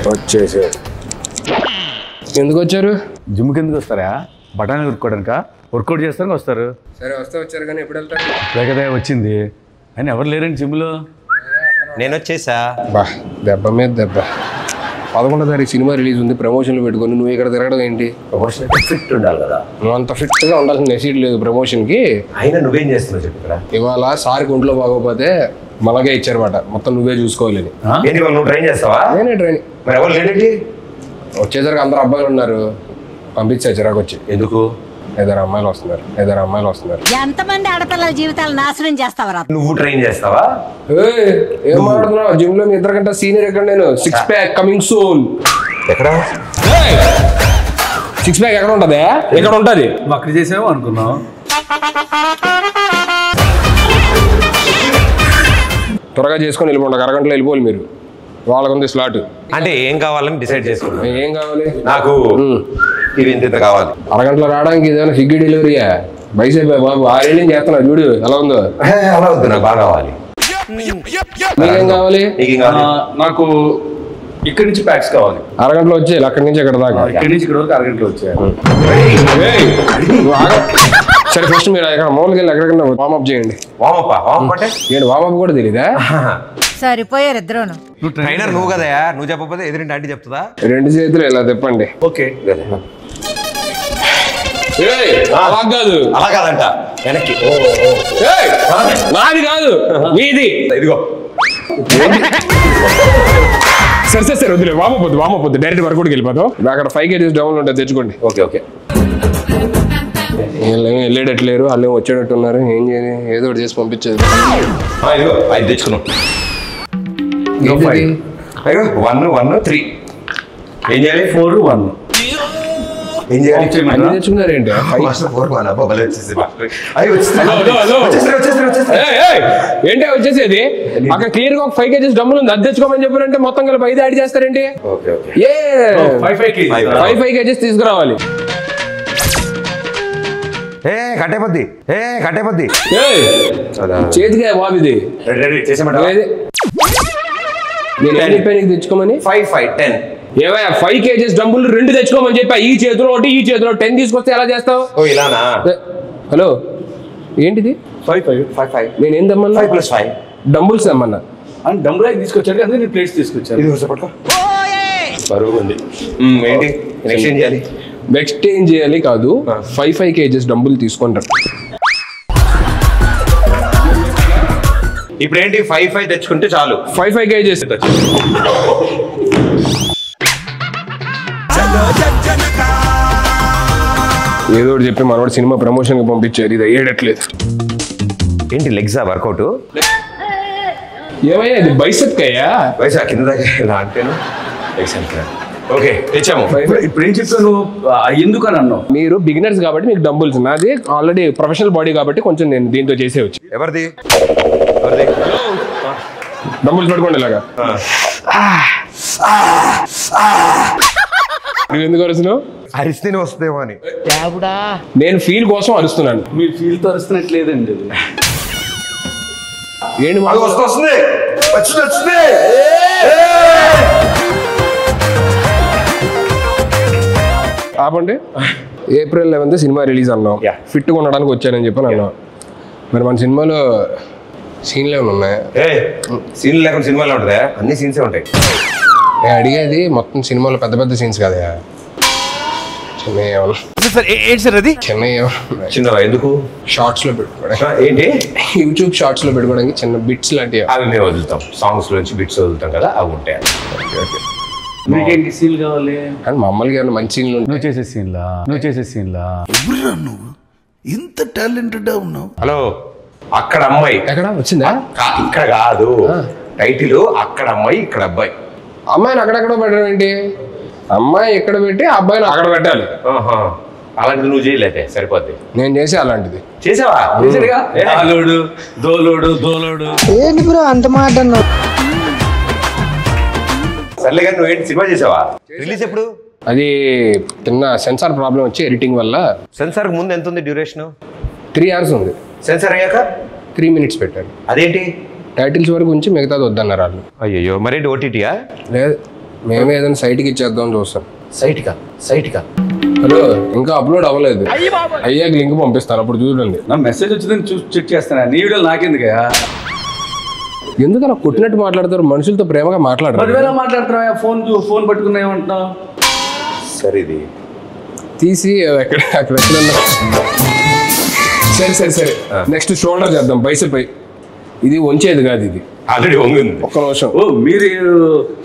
వచ్చేసి ఎందుకు వచ్చారు? జిమ్కి ఎందుకు వస్తారా? బఠానీ కొనుక్కోవడానిక? వర్కౌట్ చేస్తానికి వస్తారు. సరే వస్తే వచ్చారు కానీ ఎప్పుడు వెళ్తారు? లేకదే వచ్చింది అని ఎవరు లేరండి జిమ్లో. నేను వచ్చేసా. బా దెబ్బ మీద దెబ్బ. 11వ తారీఖు సినిమా రిలీజ్ ఉంది, ప్రమోషన్లు పెట్టుకొని నువ్వు ఇక్కడ తిరగడం ఏంటి? ప్రమోషన్ ఫిట్ ఉండాలి కదా. నువ్వు అంత ఫిట్గా ఉండాల్సిన నెసీడ్ లేదు ప్రమోషన్కి. అయినా నువ్వేం చేస్తున్నావు చెప్పు ఇక్కడ. ఇవాళ సార్కి ఒంట్లో బాగోపోతే మలగే ఇచ్చారన్నమాట, మొత్తం నువ్వే చూసుకోవాలని. ఏంటి వాళ్ళు నువ్వు ట్రైన్ చేస్తావా? నేనే ట్రైనింగ్. మరి ఎవరు లేడండి? వచ్చేసరికి అందరు అబ్బాయిలు ఉన్నారు, పంపించా చిరాకు వచ్చి. ఎందుకు? 5 అమ్మాయిలు వస్తున్నారు. ఎంతమంది ఆడపిల్లల జీవితాలు నాశనం చేస్తావరా? నువ్వు ట్రైన్ చేస్తావా? ఏం మాట్లాడుతున్నావు? జిమ్ లో మీ ఇద్దరికంటే సీనియర్ ఎక్కడ? నేను 6 ప్యాక్ కమింగ్ సూన్. ఎక్కడ 6 ప్యాక్ ఎక్కడ ఉంటది? ఎక్కడ ఉంటది? అక్కడ చేసావు అనుకున్నావు. త్వరగా చేసుకొని వెళ్ళిపోండి, అరగంటలో వెళ్ళిపోవాలి మీరు. వాళ్ళకు ఉంది స్లాట్. అంటే ఏం కావాలని డిసైడ్ చేసుకున్నా. ఏం కావాలి నాకు? ఇవి ఇంత కావాలి. అరగంటలో రావడానికి ఏదైనా స్విగ్గీ డెలివరీయా? బైసైప్ బాబు 6 ఏళ్ళు చేస్తున్నా చూడు ఎలా ఉందో. అలా వద్దు, నాకు బాగా కావాలి. మీకేం కావాలి? నాకు ఇక్కడి నుంచి ప్యాక్స్ కావాలి. అరగంటలో వచ్చేయాలి, అక్కడి నుంచి ఇక్కడ దాకా. ఇక్కడి నుంచి ఇక్కడ వరకు అరగంటలో వచ్చాయి. సరే ఫస్ట్ మీరు ఇక్కడ మూలకి వెళ్ళి ఎక్కడికన్నా వార్మప్ చేయండి. వామప్ అంటే ఏంటి వార్మప్ కూడా తెలీదా? సరిపోయారు ఇద్దరును. ట్రైనర్ నువ్వు కదా, నువ్వు చెప్పకపోతే ఎదురింటి ఆంటీ చెప్తుందా? 2 చేతులు ఇలా తిప్పండి. ఓకే. అలా కాదు, అలా కాదంట, వెనక్కి. నాది కాదు మీది. ఇదిగో సరే సరే సరే వద్దులే, వామపోద్దు డైరెక్ట్ వర్కౌట్కి వెళ్ళిపోతాం. అక్కడ 5 kgs డౌన్ ఉంటుంది, తెచ్చుకోండి. Okay okay. వెళ్ళేటట్లేరు, వాళ్ళు వచ్చేటట్టు ఉన్నారు. ఏం చేయాలి? ఏదో ఒకటి చేసి పంపించేది. ఇదిగో 5 తెచ్చుకున్నాం. 1 1 3. ఏం చేయాలి? 4 1. ఏం చేయాలి? తెచ్చుకున్నారు ఏంటి? ఏంటి వచ్చేసేది? అక్కడ క్లియర్ గా ఒక 5 kgs డబ్బులు ఉంది, అది తెచ్చుకోమని చెప్పారంటే మొత్తం కలిపి 5 యాడ్ చేస్తారేంటి? 5 kgs తీసుకురావాలి. కట్టేపద్ది చేతిగా బాబు ఇది. నేను ఏం చెప్పాను నీకు తెచ్చుకోమని? 5 5 10. ఏమయ్యా 5 kgs డబ్బులు 2 తెచ్చుకోమని చెప్పా. ఈ చేతిలో ఒకటి, ఈ చేతిలో 10 తీసుకొస్తే ఎలా చేస్తావు? ఇలానా? హలో ఏంటిది? 5 5 5 5. నేనేం తెమ్మన్నా? 5 + 5 డంబుల్స్ తెమ్మన్నా. అని డంబుల్ తీసుకొచ్చాడు కదా, నేను ప్లేట్స్ తీసుకొచ్చాను. ఇది పట్టుకో. బరువు ఉంది. ఏంటి ఎక్స్చేంజ్ చేయాలి? ఎక్స్చేంజ్ చేయాలి కాదు, 5 kgs డబ్బులు తీసుకుంటారు. ఇప్పుడు ఏంటి 5 5 తెచ్చుకుంటే చాలు. 5 kgs ఏదో ఒకటి చెప్పి మనవాడు సినిమా ప్రమోషన్ కి పంపించారు. ఇది అయ్యేటట్లేదు. ఏంటి లెగ్సా వర్కౌట్? ఏమయ్యా ఇది బైసెప్ అయ్యా? వయసు కింద దాకా అంటేను. ఓకే తెచ్చాము. ఇప్పుడు ఏం చెప్పాను? ఎందుకు అని అన్నావు? మీరు బిగినర్స్ కాబట్టి మీకు డంబుల్స్, నాది ఆల్రెడీ ప్రొఫెషనల్ బాడీ కాబట్టి కొంచెం నేను దీంతో చేసేవచ్చు. ఎవరిది? డంబుల్స్ పట్టుకోండి ఇలాగా. నువ్వు ఎందుకు అరుస్తున్నావు? అరిస్తేనే వస్తుందేమో అని. నేను ఫీల్ కోసం అరుస్తున్నాను. మీరు ఫీల్ తో అరుస్తున్నట్లేదండి. ఏంటి వస్తుంది. ఆపండి. April 11th సినిమా రిలీజ్ అన్నాం. ఫిట్గా ఉండడానికి వచ్చానని చెప్పని అన్నాం. మరి మన సినిమాలో సీన్లు ఏమైనా ఉన్నాయా? సీన్లు లేకుండా సినిమాలో ఉంటుందా? అన్ని సీన్సే ఉంటాయి. నేను అడిగేది మొత్తం సినిమాలో పెద్ద పెద్ద సీన్స్ కదా, చిన్న ఎందుకు షార్ట్స్ లో పెట్టుకోవడానికి? ఏంటి యూట్యూబ్ షార్ట్స్ లో పెట్టుకోవడానికి చిన్న బిట్స్ లాంటివి. అవి మేము వదులుతాం, సాంగ్స్ నుంచి బిట్స్ వదులుతాం కదా, అవి ఉంటాయి. మీకేంటి సీన్ కావాలి? కానీ మామూలుగా మంచి సీన్లు. నువ్వు చేసే సీన్లా నువ్వు ఇంత టాలెంటెడ్ ఉన్నావు. హలో, అక్కడ అమ్మాయి ఎక్కడ వచ్చిందా? ఇక్కడ కాదు టైటిల్. అక్కడ అమ్మాయి, ఇక్కడ అబ్బాయి. అమ్మాయిని అక్కడెక్కడ పెట్టడం ఏంటి? అమ్మాయి ఎక్కడ పెట్టి అబ్బాయిని అక్కడ పెట్టాలి. అలాంటిది నువ్వు చేయలేదే సరిపోద్ది. నేను చేసే అలాంటిది. చేసావా? దోలోడు ఏంటి బ్రో అంత మాట అన్నావు? సర్లే కానీ నువ్వేంటి సినిమా చేసావా? రిలీజ్ ఎప్పుడు? అది చిన్న సెన్సార్ ప్రాబ్లం వచ్చి ఎడిటింగ్ వల్ల. సెన్సార్ ముందు ఎంత ఉంది డ్యూరేషన్? 3 hours ఉంది. సెన్సార్ అయ్యాక 3 minutes పెట్టారు. అదేంటి టైటిల్స్ వరకు ఉంచి మిగతాది వద్దన్నారు వాళ్ళు. అయ్యో మరేంటి ఓటీటీయా? లేదు, మేమే ఏదైనా సైట్కి ఇచ్చేద్దాం చూస్తాం. సైట్కా హలో, ఇంకా అప్లోడ్ అవ్వలేదు, అయ్యాక లింక్ పంపిస్తాను, అప్పుడు చూడండి. నా మెసేజ్ వచ్చిందని చెక్ చేస్తాను. నీ వీడియోలు నాకెందుకయ్యా? ఎందుకు అలా కొట్టినట్టు మాట్లాడతారు? మనుషులతో ప్రేమగా మాట్లాడరు. పదివేల మాట్లాడుతున్నావా? ఫోన్ పట్టుకున్నా ఏమంటున్నావు? సరే ఇది తీసి అక్కడ ఎక్కడన్నా. సరే నెక్స్ట్ షోల్డర్ చేద్దాం, బైసెప్. ఇది వంచేది కాదు, ఇది ఆల్రెడీ వంగింది. ఒక్క నిమిషం. ఓ మీరు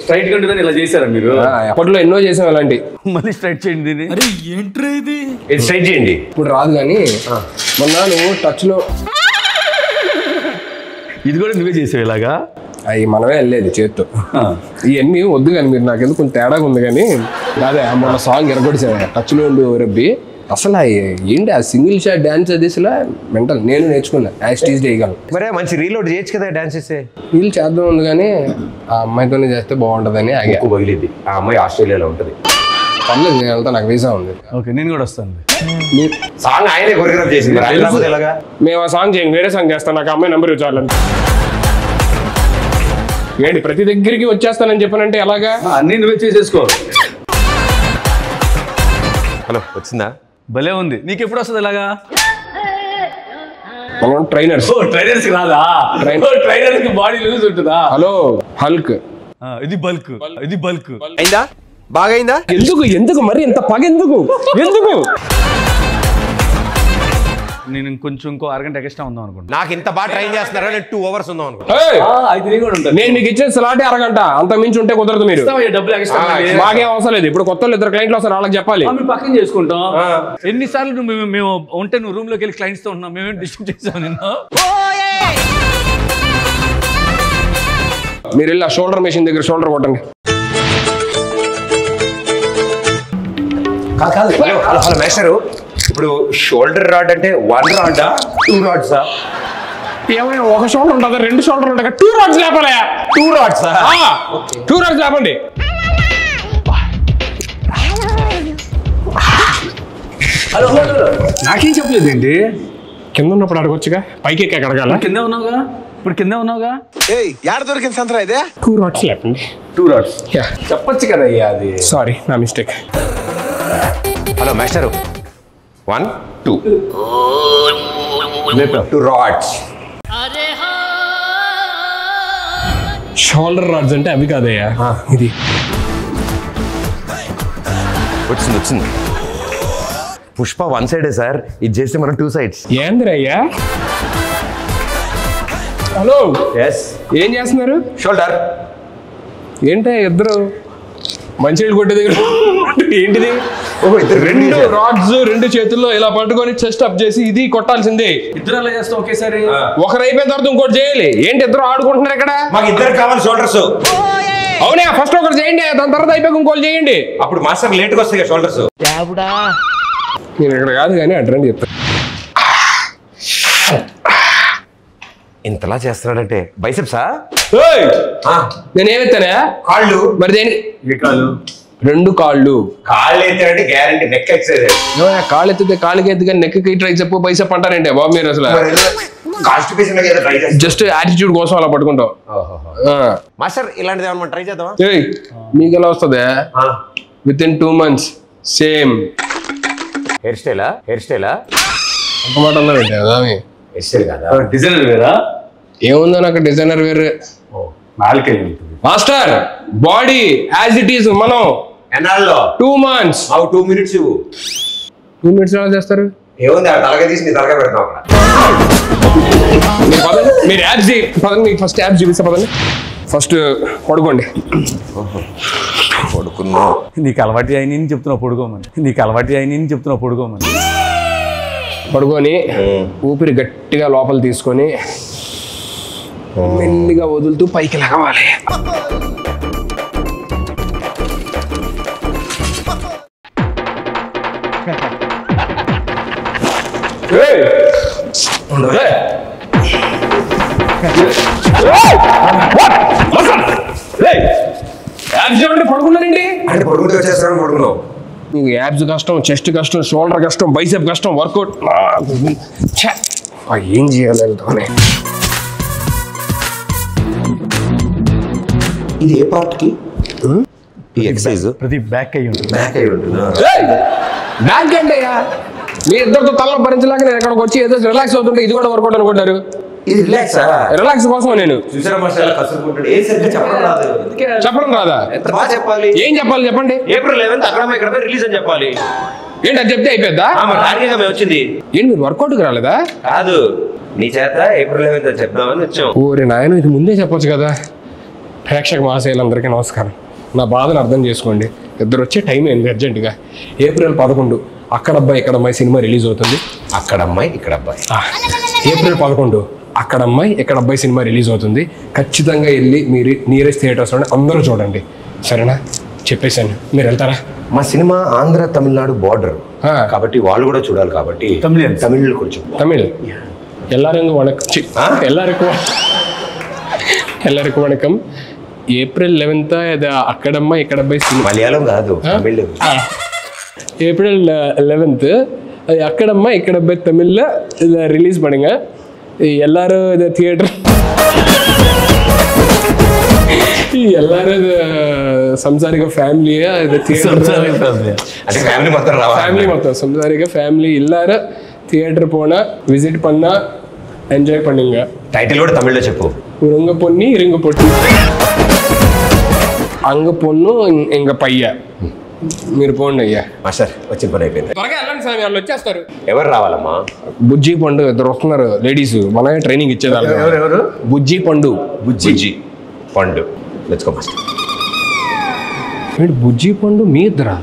స్ట్రైట్ గా ఉంటుందని ఇలా చేశారా మీరు? అప్పట్లో ఎన్నో చేసాం అలాంటి. మళ్ళీ స్ట్రైట్ చేయండి దీన్ని. ఇది స్ట్రైట్ చేయండి. ఇప్పుడు రాదు కానీ మొన్న నువ్వు టచ్ లో ఇది కూడా నువ్వే చేసావు ఇలాగా? అవి మనమే వెళ్ళేది చేత్తో. ఇవన్నీ వద్దు కానీ మీరు నాకెందుకు కొంచెం తేడాగా ఉంది కానీ. అదే మొన్న సాంగ్ ఎరగొడిసా టచ్ లో ఉండి రబ్బి. అసలు ఏంటి ఆ సింగిల్ షాట్ డాన్స్ అది అసలు మెంటల్. నేను నేర్చుకున్నా యాస్టీజ్ చేయగలను. మరే మంచి రీలోడ్ చేయొచ్చు కదా డాన్స్ చేస్తే. వీళ్ళు చేద్దాం ఉంది కానీ ఆ అమ్మాయితోనే చేస్తే బాగుంటుందని ఆగా. ఎక్కువ పగిలిద్ది. ఆ అమ్మాయి ఆస్ట్రేలియాలో ఉంటుంది. పర్లేదు, నేను వెళ్తా, నాకు వీసా ఉంది. ఓకే, నేను కూడా వస్తాను. సాంగ్ ఆయనే కొరియోగ్రాఫ్ చేసింది. ఎలాగా మేము ఆ సాంగ్ చేయండి, వేరే సాంగ్ చేస్తాను. నాకు అమ్మాయి నెంబర్ ఇవ్వాలి. ఏంటి ప్రతి దగ్గరికి వచ్చేస్తానని చెప్పానంటే ఎలాగా? అన్నీ నువ్వే చేసేసుకో. హలో, వచ్చిందా? భలే ఉంది. నీకు ఎప్పుడు వస్తుంది ఇలాగా? మనం ట్రైనర్స్. ట్రైనర్స్ కి రాదా? ట్రైనర్స్ కి బాడీ లూజ్ ఉంటుందా? Hello, Hulk. ఇది బల్క్. అయిందా? బాగా అయిందా? ఎందుకు మరి ఇంత పగ ఎందుకు? నేను ఇంకో అరగంట ఎక్స్ట్రా ఉందాం అనుకుంటా. నాకు ఇంత బాగా ట్రైన్ చేస్తున్నారా? నేను 2 hours ఉందాం అనుకుంటా. అయితే నేను కూడా ఉంటాను. నేను మీకు ఇచ్చే స్లాటే అరగంట, అంత మించి ఉంటే కుదరదు. మీరు డబ్బులు ఎక్స్ట్రా మాకేం అవసరం లేదు. ఇప్పుడు కొత్త 2 క్లయింట్లు వస్తారు, వాళ్ళకి చెప్పాలి. మేము పక్కన చేసుకుంటాం. ఎన్నిసార్లు మేము ఉంటే నువ్వు రూమ్ లోకి వెళ్ళి క్లయింట్స్ తో ఉన్నాం. మేమేం డిస్టర్బ్ చేసాం నిన్ను? మీరు వెళ్ళి ఆ షోల్డర్ మెషిన్ దగ్గర షోల్డర్ కొట్టండి. కాదు హలో మేస్టరు, ఇప్పుడు షోల్డర్ రాడ్ అంటే 1 రాడా 2 రాడ్సా? ఏమైనా ఒక షోల్డర్ ఉంటుందా? 2 షోల్డర్ ఉంటాయి. 2 రాడ్స్ లేపాలి. 2 రాడ్సా? 2 రాడ్స్ లేపండి. హలో నాకేం చెప్పలేదు ఏంటి? కింద ఉన్నప్పుడు అడగొచ్చుగా, పైకి ఎక్కి అడగాల. కింద ఉన్నావుగా, ఇప్పుడు కింద ఉన్నావుగా. యాడ దొరికింది సంతరా ఇదే? 2 రాడ్స్ లేపండి. 2 రాడ్స్ చెప్పొచ్చు కదా అయ్యా. అది సారీ, నా mistake. Hello master, 1 2 2 rods. Shoulder rods అంటే అవి కాదయ్యా, ఇది. వచ్చింది. పుష్ప 1 సైడే సార్, ఇది చేస్తే మనం 2 sides. ఏందిరయ్యా? Hello, yes. ఏం చేస్తున్నారు? షోల్డర్. ఏంటే ఇద్దరు మంచినీళ్ళు కొట్టే దగ్గర ఏంటిది? ఇద్దరు 2 రాడ్స్ 2 చేతుల్లో ఇలా పట్టుకొని చెస్ట్ అప్ చేసి ఇది కొట్టాల్సిందే. ఇద్దరు అలా చేస్తాం ఒకేసారి. ఒకరు అయిపోయిన తర్వాత ఇంకోటి చేయాలి. ఏంటి ఇద్దరు ఆడుకుంటున్నారు ఇక్కడ? మాకు ఇద్దరు కావాలి షోల్డర్స్. అవునా, ఫస్ట్ ఒకరు చేయండి, దాని తర్వాత అయిపోయి ఇంకోటి చేయండి. అప్పుడు మాస్టర్ లేట్గా వస్తాయి షోల్డర్స్. నేను ఇక్కడ కాదు కానీ అడ్రండి చెప్తాను. ఇంతలా చేస్తున్నాడంటే బైసెప్సా? నేనేమెత్తానా? కాళ్ళు. మరి దేని? ఏ కాళ్ళు? 2 కాళ్ళు. కాళ్ళు ఎత్తాడంటే గ్యారంటీ నెక్ ఎక్సైజ్. కాళ్ళు ఎత్తితే కాళ్ళకి ఎత్తు కానీ నెక్కి ట్రై చెప్పు బైసెప్ అంటారంటే బాబు మీరు అసలు. జస్ట్ యాటిట్యూడ్ కోసం అలా పట్టుకుంటావు. మాస్టర్ ఇలాంటిది ఏమన్నా ట్రై చేద్దామా? మీకు ఎలా వస్తుంది? Within 2 months same hair స్టైలా? ఒక మాట ఉందా పెట్టా హెయిర్ స్టైల్ కదా, డిజైనర్ వేరా? ఏముందో నాకు డిజైనర్ వేరే. నాలుకే master body as it is. మనం ఎన్నాళ్ళలో? 2 months. 2 minutes ఇవ్వు. 2 minutes ఎలా చేస్తారు? ఏముంది, ఆ తలగా తీసి నీ తలగా పెడతాం అక్కడ. మీరు యాప్స్ పదండి, మీకు ఫస్ట్ యాప్స్ చూపిస్తా పదండి. ఫస్ట్ పడుకోండి. పడుకున్నా. నీకు అలవాటు అయిన చెప్తున్నావు పడుకోమని. పడుకొని ఊపిరి గట్టిగా లోపల తీసుకొని మెల్లిగా వదులుతూ పైకి లగవాలి. పడుకున్నారండి అంటే పడుకుంటే వచ్చేస్తాను. పడుకున్నావు. మీకు యాబ్స్ కష్టం, చెస్ట్ కష్టం, షోల్డర్ కష్టం, బైసెప్ కష్టం, వర్కౌట్. ఏం చేయాలి? ఇది ఏ పార్ట్ కి ఈ ఎక్సర్సైజ్ ప్రతి బ్యాక్ అయ్యి ఉంటుంది. బ్యాక్ అయి ఉంటుందా? బ్యాక్ ఏంటయ్యా మీ ఇద్దరితో తలలో భరించలేక నేను ఎక్కడికి వచ్చి ఏదో రిలాక్స్ అవుతుంటే ఇది కూడా వర్కౌట్ అనుకుంటారు. ఇది రిలాక్సా? రిలాక్స్ కోసం నేను చూసారా మాస్టర్ ఎలా కసురుకుంటాడు? ఏం సరిగ్గా చెప్పడం రాదు. చెప్పడం రాదా? ఎంత బాగా చెప్పాలి. ఏం చెప్పాలి చెప్పండి. ఏప్రిల్ 11th అక్కడ ఇక్కడ రిలీజ్ అని చెప్పాలి. ఏంటి అది చెప్తే అయిపోద్దా? టార్గెట్ మేము వచ్చింది. ఏంటి మీరు వర్కౌట్కి రాలేదా? కాదు నీ చేత ఏప్రిల్ 11th అని చెప్దామని వచ్చాం. ఊరి నాయన ఇది ముందే చెప్పొచ్చు కదా. ప్రేక్షక మహాశయులందరికీ నమస్కారం. నా బాధను అర్థం చేసుకోండి. ఇద్దరు వచ్చే టైం ఏంది అర్జెంటుగా. ఏప్రిల్ 11 అక్కడ అబ్బాయి ఇక్కడ అమ్మాయి సినిమా రిలీజ్ అవుతుంది. అక్కడ అమ్మాయి ఇక్కడ అబ్బాయి. ఏప్రిల్ 11 అక్కడ అమ్మాయి ఇక్కడ అబ్బాయి సినిమా రిలీజ్ అవుతుంది. ఖచ్చితంగా వెళ్ళి మీరు నియరెస్ట్ థియేటర్స్లోనే అందరూ చూడండి. సరేనా? చెప్పేశాను. మీరు వెళ్తారా? మా సినిమా ఆంధ్ర తమిళనాడు బార్డర్ కాబట్టి వాళ్ళు కూడా చూడాలి కాబట్టి తమిళ్ కొంచెం தமிழ் எல்லாருக்கும் வணக்கம். எல்லாருக்கும் வணக்கம். ఏప్రిల్ 11 ఇది అక్కడమ్మ ఇక్కడ అబ్బాయి సినిమా. మలయాళం కాదు తమిళ్. ఏప్రిల్ 11 அது அக்கடம்மா ఇక్కడ அబ్బాయి తమిళ్లో இதை ரிலீஸ் பண்ணுங்க. எல்லாரும் இது தியேட்டர் எல்லாரும் இது సంసారిక ఫ్యామిలీయా இது தியேட்டர் అంటే ఫ్యామిలీ మొత్తం రావాలి. ఫ్యామిలీ మొత్తం సంసారిక ఫ్యామిలీ எல்லாரும் தியேட்டர் போனா விசிட் பண்ணா ఎంజాయ్ பண்ணுங்க. టైటిల్ కూడా తమిళ్లో చెప్పు. ఉరంగ పొన్ని ఇరుంగ పొట్టి అంగ పొన్ను ఇంగ పయ్య. మీరు పోండి అయ్యా. మాస్టర్ వచ్చిన పని అయిపోయింది. త్వరగా వెళ్ళండి సార్, వాళ్ళు వచ్చేస్తారు. ఎవరు రావాలమ్మా? బుజ్జి పండు ఇద్దరు వస్తున్నారు లేడీస్. మనమే ట్రైనింగ్ ఇచ్చేదాన్ని. ఎవరు? బుజ్జి పండు. బుజ్జి పండు. Let's go master. బుజ్జి పండు మీ ఇద్దరా?